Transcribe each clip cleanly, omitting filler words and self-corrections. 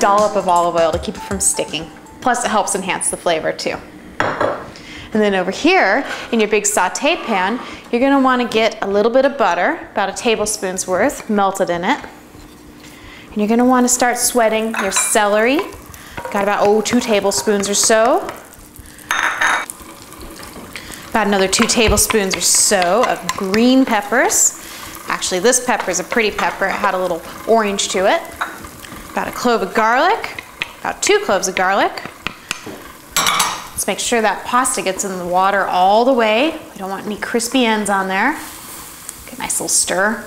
dollop of olive oil to keep it from sticking. Plus it helps enhance the flavor too. And then over here, in your big saute pan, you're gonna wanna get a little bit of butter, about a tablespoon's worth, melted in it. And you're gonna wanna start sweating your celery. Got about, 2 tablespoons or so. About another 2 tablespoons or so of green peppers. Actually, this pepper is a pretty pepper. It had a little orange to it. About a clove of garlic, about 2 cloves of garlic. Let's make sure that pasta gets in the water all the way. We don't want any crispy ends on there. Get a nice little stir.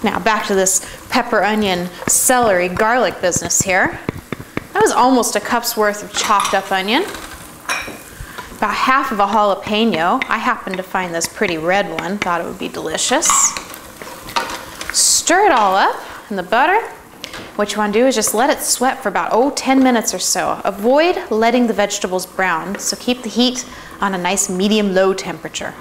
Now back to this pepper, onion, celery, garlic business here. That was almost a cup's worth of chopped up onion. About half of a jalapeno. I happened to find this pretty red one. Thought it would be delicious. Stir it all up in the butter. What you want to do is just let it sweat for about 10 minutes or so. Avoid letting the vegetables brown, so keep the heat on a nice medium-low temperature.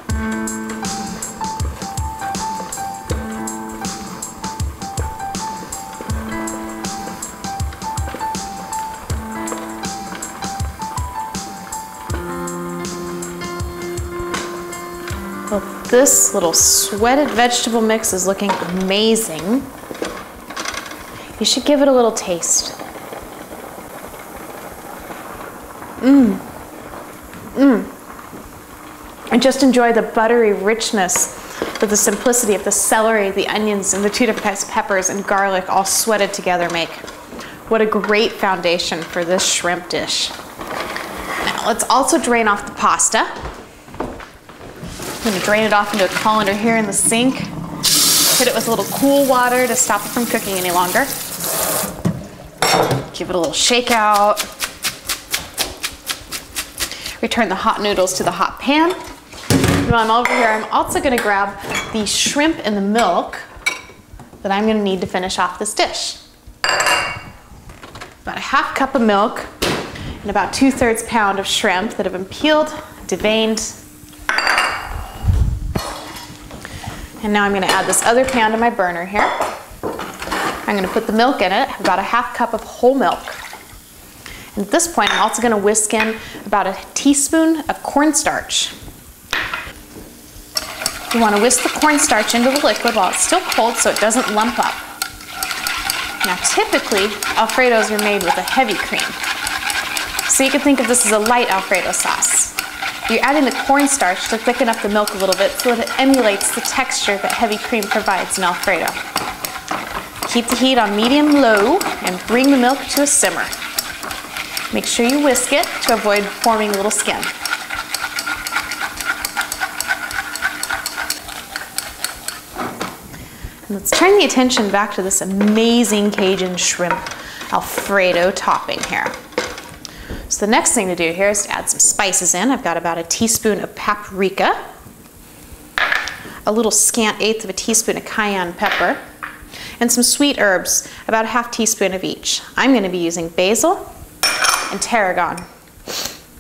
Well, this little sweated vegetable mix is looking amazing. You should give it a little taste. And just enjoy the buttery richness that the simplicity of the celery, the onions, and the 2 different types of peppers and garlic all sweated together make. What a great foundation for this shrimp dish. Now let's also drain off the pasta. I'm going to drain it off into a colander here in the sink. Hit it with a little cool water to stop it from cooking any longer. Give it a little shake out. Return the hot noodles to the hot pan. And while I'm over here, I'm also going to grab the shrimp and the milk that I'm going to need to finish off this dish. About a half cup of milk and about 2/3 pound of shrimp that have been peeled, deveined. And now I'm going to add this other pan to my burner here. I'm going to put the milk in it, about a half cup of whole milk. And at this point, I'm also going to whisk in about a teaspoon of cornstarch. You want to whisk the cornstarch into the liquid while it's still cold so it doesn't lump up. Now typically, Alfredos are made with a heavy cream. So you can think of this as a light Alfredo sauce. You're adding the cornstarch to thicken up the milk a little bit so that it emulates the texture that heavy cream provides in Alfredo. Keep the heat on medium-low and bring the milk to a simmer. Make sure you whisk it to avoid forming a little skin. And let's turn the attention back to this amazing Cajun shrimp Alfredo topping here. So the next thing to do here is to add some spices in. I've got about a teaspoon of paprika, a little scant 1/8 of a teaspoon of cayenne pepper, and some sweet herbs, about a half teaspoon of each. I'm going to be using basil and tarragon.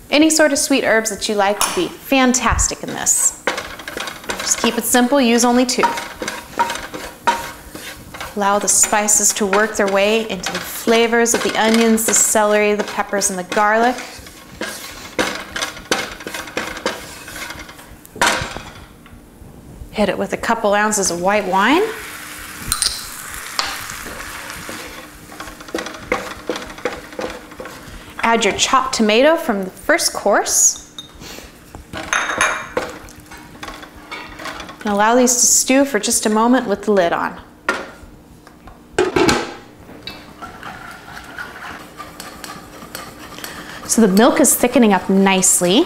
Any sort of sweet herbs that you like would be fantastic in this. Just keep it simple, use only 2. Allow the spices to work their way into the flavors of the onions, the celery, the peppers, and the garlic. Hit it with a couple ounces of white wine. Add your chopped tomato from the first course. And allow these to stew for just a moment with the lid on. So the milk is thickening up nicely,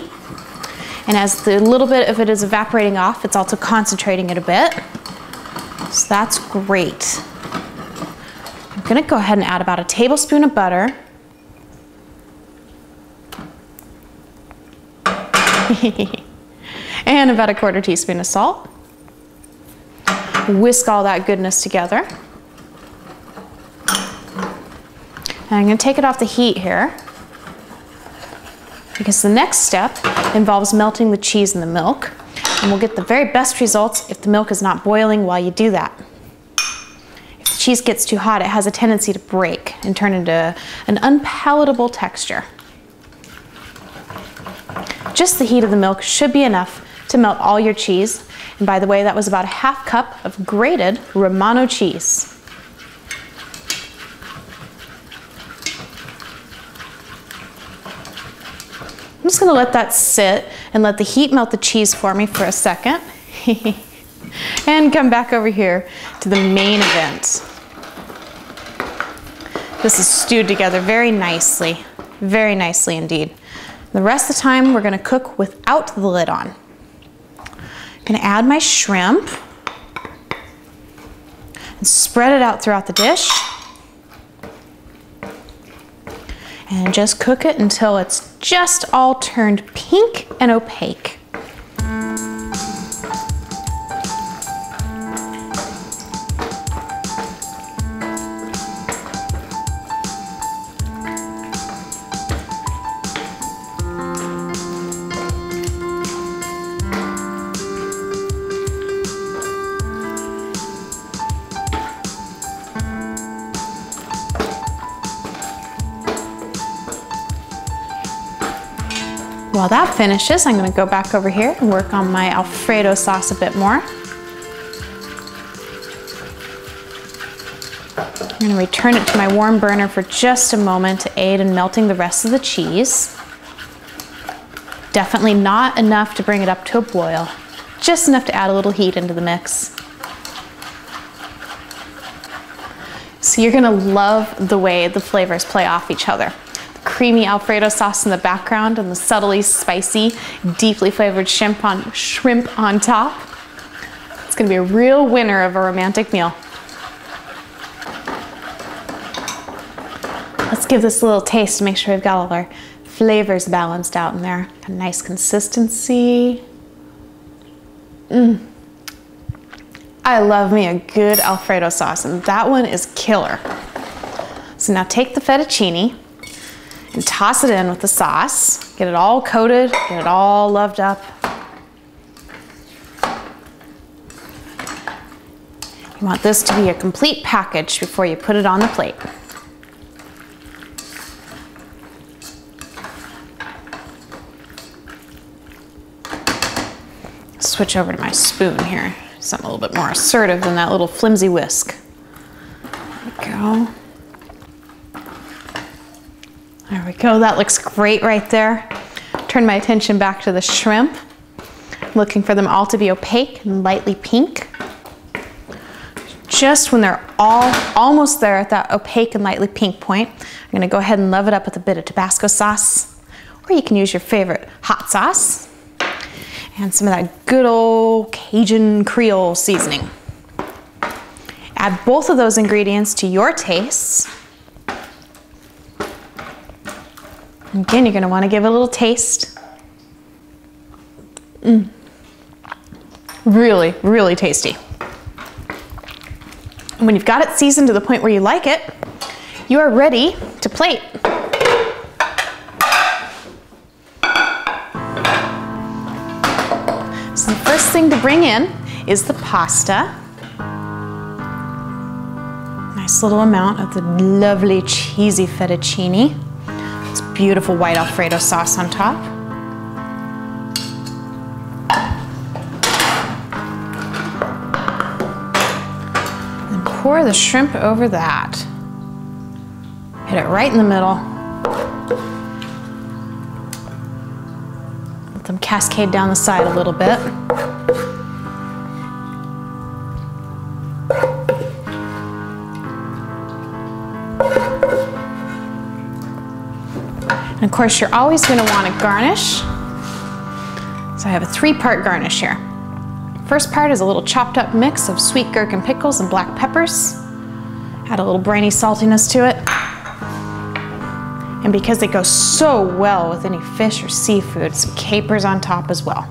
and as the little bit of it is evaporating off, it's also concentrating it a bit. So that's great. I'm going to go ahead and add about a tablespoon of butter. And about a 1/4 teaspoon of salt. Whisk all that goodness together. And I'm going to take it off the heat here, because the next step involves melting the cheese in the milk, and we'll get the very best results if the milk is not boiling while you do that. If the cheese gets too hot, it has a tendency to break and turn into an unpalatable texture. Just the heat of the milk should be enough to melt all your cheese. And by the way, that was about a half cup of grated Romano cheese. I'm just gonna let that sit and let the heat melt the cheese for me for a second. And come back over here to the main event. This is stewed together very nicely indeed. The rest of the time we're gonna cook without the lid on. I'm gonna add my shrimp and spread it out throughout the dish. And just cook it until it's just all turned pink and opaque. While that finishes, I'm going to go back over here and work on my Alfredo sauce a bit more. I'm going to return it to my warm burner for just a moment to aid in melting the rest of the cheese. Definitely not enough to bring it up to a boil, just enough to add a little heat into the mix. So you're going to love the way the flavors play off each other. Creamy Alfredo sauce in the background and the subtly spicy, deeply flavored shrimp on top. It's gonna be a real winner of a romantic meal. Let's give this a little taste to make sure we've got all of our flavors balanced out in there. A nice consistency. I love me a good Alfredo sauce, and that one is killer. So now take the fettuccine and toss it in with the sauce. Get it all coated, get it all loved up. You want this to be a complete package before you put it on the plate. Switch over to my spoon here. Something a little bit more assertive than that little flimsy whisk. There we go. There we go, that looks great right there. Turn my attention back to the shrimp. Looking for them all to be opaque and lightly pink. Just when they're all almost there at that opaque and lightly pink point, I'm gonna go ahead and love it up with a bit of Tabasco sauce, or you can use your favorite hot sauce, and some of that good old Cajun Creole seasoning. Add both of those ingredients to your tastes. Again, you're going to want to give it a little taste. Really, really tasty. And when you've got it seasoned to the point where you like it, you are ready to plate. So the first thing to bring in is the pasta. Nice little amount of the lovely cheesy fettuccine. Beautiful white Alfredo sauce on top. And pour the shrimp over that. Hit it right in the middle. Let them cascade down the side a little bit. And of course, you're always going to want to garnish. So I have a three-part garnish here. First part is a little chopped up mix of sweet gherkin pickles and black peppers. Add a little briny saltiness to it. And because they go so well with any fish or seafood, some capers on top as well.